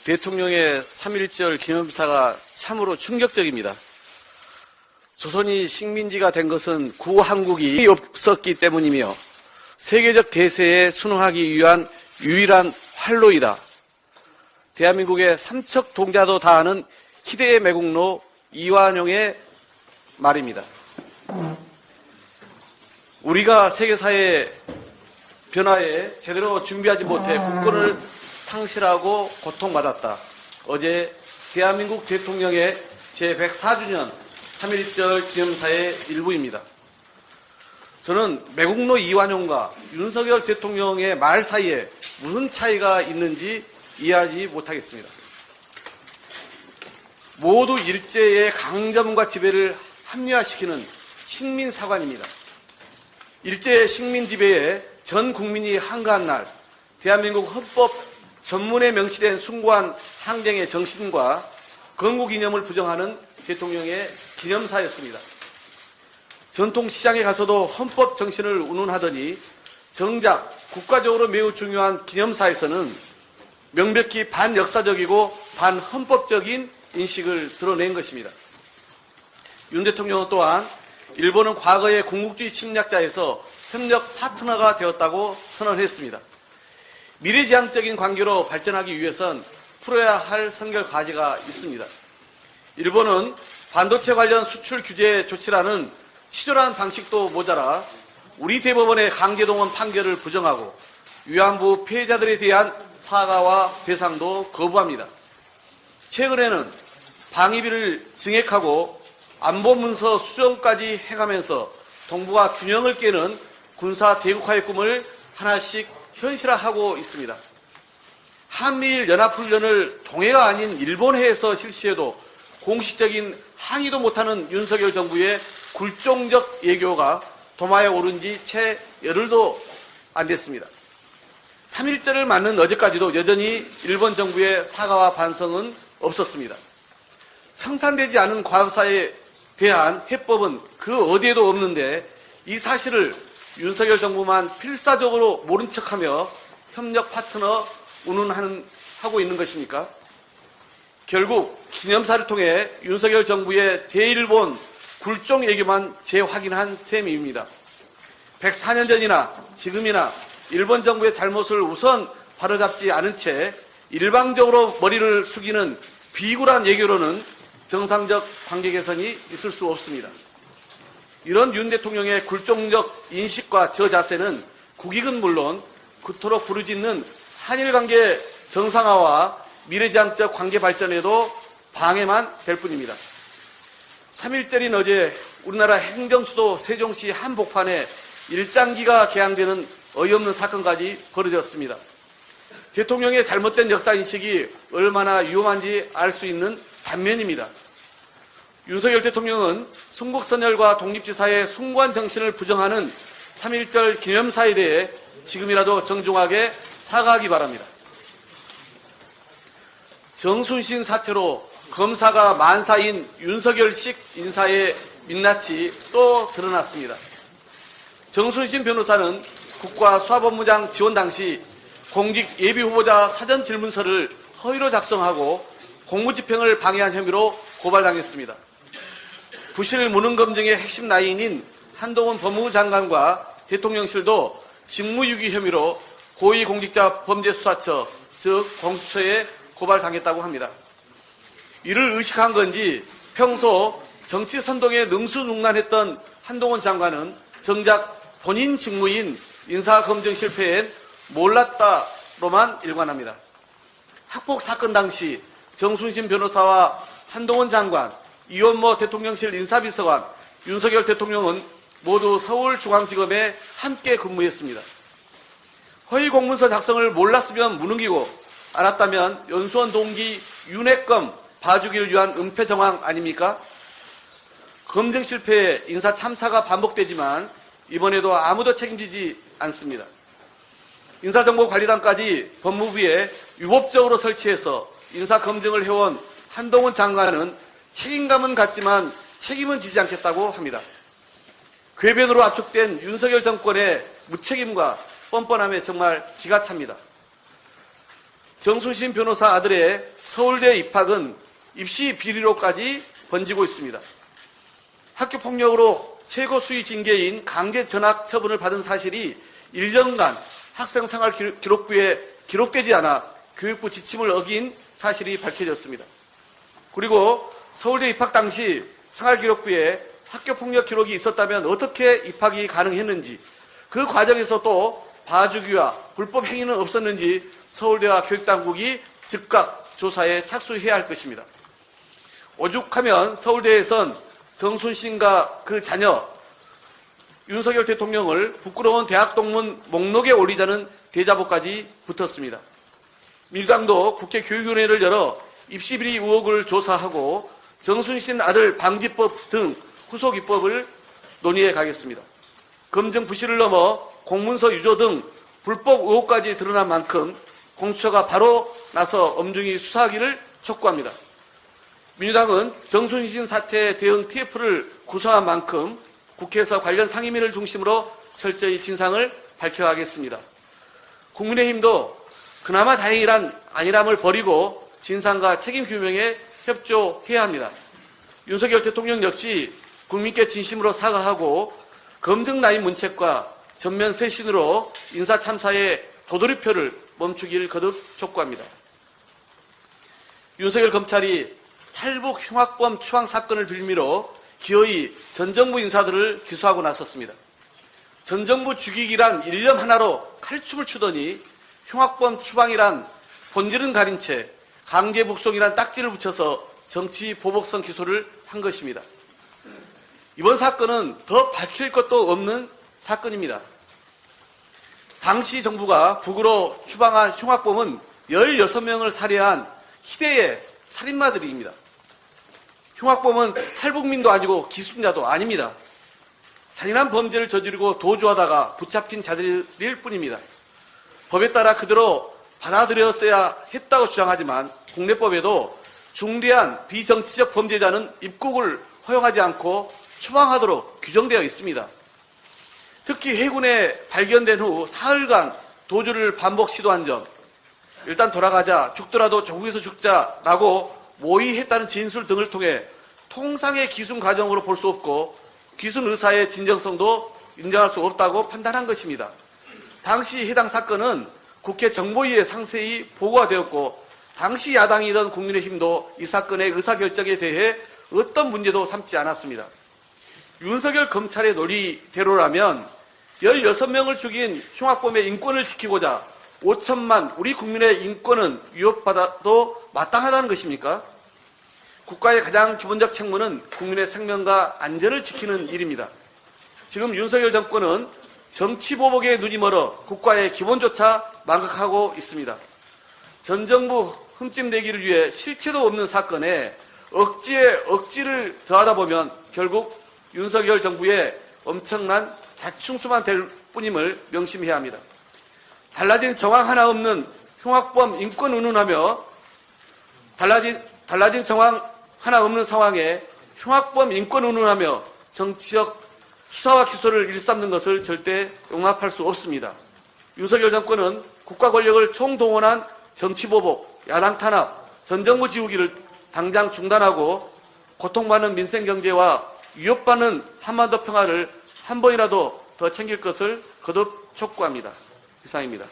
대통령의 3.1절 기념사가 참으로 충격적입니다. 조선이 식민지가 된 것은 구한국이 없었기 때문이며 세계적 대세에 순응하기 위한 유일한 활로이다. 대한민국의 삼척 동자도 다 아는 희대의 매국노 이완용의 말입니다. 우리가 세계사의 변화에 제대로 준비하지 못해 국권을 상실하고 고통받았다. 어제 대한민국 대통령의 제104주년 3.1절 기념사의 일부입니다. 저는 매국노 이완용과 윤석열 대통령의 말 사이에 무슨 차이가 있는지 이해하지 못하겠습니다. 모두 일제의 강점과 지배를 합리화시키는 식민사관입니다. 일제의 식민 지배에 전 국민이 한가한 날, 대한민국 헌법 전문에 명시된 숭고한 항쟁의 정신과 건국이념을 부정하는 대통령의 기념사였습니다. 전통시장에 가서도 헌법 정신을 운운하더니 정작 국가적으로 매우 중요한 기념사에서는 명백히 반역사적이고 반헌법적인 인식을 드러낸 것입니다. 윤 대통령은 또한 일본은 과거의 군국주의 침략자에서 협력 파트너가 되었다고 선언했습니다. 미래지향적인 관계로 발전하기 위해선 풀어야 할 선결 과제가 있습니다. 일본은 반도체 관련 수출 규제 조치라는 치졸한 방식도 모자라 우리 대법원의 강제동원 판결을 부정하고 위안부 피해자들에 대한 사과와 배상도 거부합니다. 최근에는 방위비를 증액하고 안보문서 수정까지 해가면서 동북아 균형을 깨는 군사 대국화의 꿈을 하나씩 현실화하고 있습니다. 한미일 연합훈련을 동해가 아닌 일본해에서 실시해도 공식적인 항의도 못하는 윤석열 정부의 굴종적 예교가 도마에 오른 지 채 열흘도 안 됐습니다. 3.1절을 맞는 어제까지도 여전히 일본 정부의 사과와 반성은 없었습니다. 청산되지 않은 과거사에 대한 해법은 그 어디에도 없는데 이 사실을 윤석열 정부만 필사적으로 모른 척하며 협력 파트너 운운하고 있는 것입니까? 결국 기념사를 통해 윤석열 정부의 대일본 굴종 얘기만 재확인한 셈입니다. 104년 전이나 지금이나 일본 정부의 잘못을 우선 바로잡지 않은 채 일방적으로 머리를 숙이는 비굴한 예교로는 정상적 관계 개선이 있을 수 없습니다. 이런 윤 대통령의 굴종적 인식과 저 자세는 국익은 물론 그토록 부르짖는 한일 관계 정상화와 미래지향적 관계 발전에도 방해만 될 뿐입니다. 3.1절인 어제 우리나라 행정수도 세종시 한복판에 일장기가 개항되는 어이없는 사건까지 벌어졌습니다. 대통령의 잘못된 역사인식이 얼마나 위험한지 알 수 있는 단면입니다. 윤석열 대통령은 순국선열과 독립지사의 숭고한 정신을 부정하는 3.1절 기념사에 대해 지금이라도 정중하게 사과하기 바랍니다. 정순신 사태로 검사가 만사인 윤석열식 인사의 민낯이 또 드러났습니다. 정순신 변호사는 국가수사본부장 지원 당시 공직 예비후보자 사전질문서를 허위로 작성하고 공무집행을 방해한 혐의로 고발당했습니다. 부실 무능검증의 핵심 라인인 한동훈 법무부 장관과 대통령실도 직무유기 혐의로 고위공직자범죄수사처 즉 공수처에 고발당했다고 합니다. 이를 의식한 건지 평소 정치 선동에 능수능란했던 한동훈 장관은 정작 본인 직무인 인사검증 실패엔 몰랐다로만 일관합니다. 학폭 사건 당시 정순신 변호사와 한동훈 장관, 이원모 대통령실 인사비서관, 윤석열 대통령은 모두 서울중앙지검에 함께 근무했습니다. 허위 공문서 작성을 몰랐으면 무능이고 알았다면 연수원 동기 윤핵검 봐주기를 위한 은폐 정황 아닙니까? 검증 실패에 인사 참사가 반복되지만 이번에도 아무도 책임지지 않습니다. 인사정보관리단까지 법무부에 유법적으로 설치해서 인사검증을 해온 한동훈 장관은 책임감은 갖지만 책임은 지지 않겠다고 합니다. 궤변으로 압축된 윤석열 정권의 무책임과 뻔뻔함에 정말 기가 찹니다. 정순신 변호사 아들의 서울대 입학은 입시 비리로까지 번지고 있습니다. 학교 폭력으로 최고 수위 징계인 강제 전학 처분을 받은 사실이 1년간 학생생활 기록부에 기록되지 않아 교육부 지침을 어긴 사실이 밝혀졌습니다. 그리고 서울대 입학 당시 생활기록부에 학교폭력 기록이 있었다면 어떻게 입학이 가능했는지, 그 과정에서 또 봐주기와 불법 행위는 없었는지 서울대와 교육당국이 즉각 조사에 착수해야 할 것입니다. 오죽하면 서울대에선 정순신과 그 자녀 윤석열 대통령을 부끄러운 대학 동문 목록에 올리자는 대자보까지 붙었습니다. 민주당도 국회 교육위원회를 열어 입시비리 의혹을 조사하고 정순신 아들 방지법 등 후속 입법을 논의해 가겠습니다. 검증 부실을 넘어 공문서 유조 등 불법 의혹까지 드러난 만큼 공수처가 바로 나서 엄중히 수사하기를 촉구합니다. 민주당은 정순신 사태 대응 TF를 구성한 만큼 국회에서 관련 상임위를 중심으로 철저히 진상을 밝혀가겠습니다. 국민의힘도 그나마 다행이란 안일함을 버리고 진상과 책임 규명에 협조해야 합니다. 윤석열 대통령 역시 국민께 진심으로 사과하고 검증 라인 문책과 전면 쇄신으로 인사 참사의 도돌이표를 멈추기를 거듭 촉구합니다. 윤석열 검찰이 탈북 흉악범 추앙 사건을 빌미로 기어이 전 정부 인사들을 기소하고 나섰습니다. 전 정부 죽이기란 일념 하나로 칼춤을 추더니 흉악범 추방이란 본질은 가린 채 강제 북송이란 딱지를 붙여서 정치 보복성 기소를 한 것입니다. 이번 사건은 더 밝힐 것도 없는 사건입니다. 당시 정부가 북으로 추방한 흉악범은 16명을 살해한 희대의 살인마들입니다. 흉악범은 탈북민도 아니고 기순자도 아닙니다. 잔인한 범죄를 저지르고 도주하다가 붙잡힌 자들일 뿐입니다. 법에 따라 그대로 받아들였어야 했다고 주장하지만 국내법에도 중대한 비정치적 범죄자는 입국을 허용하지 않고 추방하도록 규정되어 있습니다. 특히 해군에 발견된 후 사흘간 도주를 반복 시도한 점, 일단 돌아가자, 죽더라도 조국에서 죽자라고 모의했다는 진술 등을 통해 통상의 기순 과정으로 볼 수 없고 기순 의사의 진정성도 인정할 수 없다고 판단한 것입니다. 당시 해당 사건은 국회 정보위에 상세히 보고가 되었고 당시 야당이던 국민의힘도 이 사건의 의사결정에 대해 어떤 문제도 삼지 않았습니다. 윤석열 검찰의 논리대로라면 16명을 죽인 흉악범의 인권을 지키고자 5천만 우리 국민의 인권은 위협받아도 마땅하다는 것입니까? 국가의 가장 기본적 책무는 국민의 생명과 안전을 지키는 일입니다. 지금 윤석열 정권은 정치보복에 눈이 멀어 국가의 기본조차 망각하고 있습니다. 전 정부 흠집내기를 위해 실체도 없는 사건에 억지에 억지를 더하다 보면 결국 윤석열 정부의 엄청난 자충수만 될 뿐임을 명심해야 합니다. 달라진 정황 하나 없는 흉악범 인권 운운하며 달라진 정황 하나 없는 상황에 흉악범 인권 운운하며 정치적 수사와 기소를 일삼는 것을 절대 용납할 수 없습니다. 윤석열 정권은 국가 권력을 총동원한 정치보복, 야당 탄압, 전 정부 지우기를 당장 중단하고 고통받는 민생 경제와 위협받는 한반도 평화를 한 번이라도 더 챙길 것을 거듭 촉구합니다. 이상입니다.